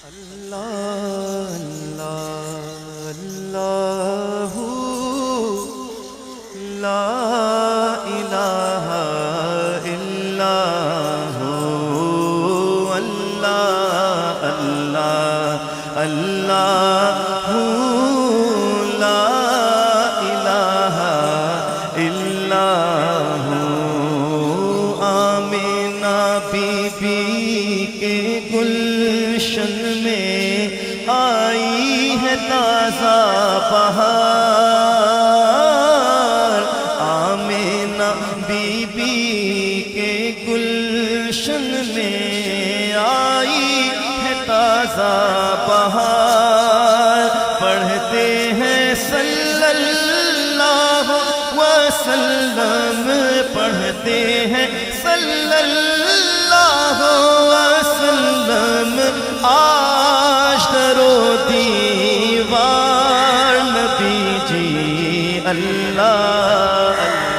اللہ اللہ اللہ لا الہ الا ہو اللہ اللہ اللہ لا الہ الا ہو آمینہ بی بی کے گلشن میں آئی ہے تازہ بہار آمینہ بی بی کے گلشن میں آئی ہے تازہ بہار پڑھتے ہیں صلی اللہ وسلم پڑھتے ہیں صلی اللہ وسلم آج درو دیوار نبی جی اللہ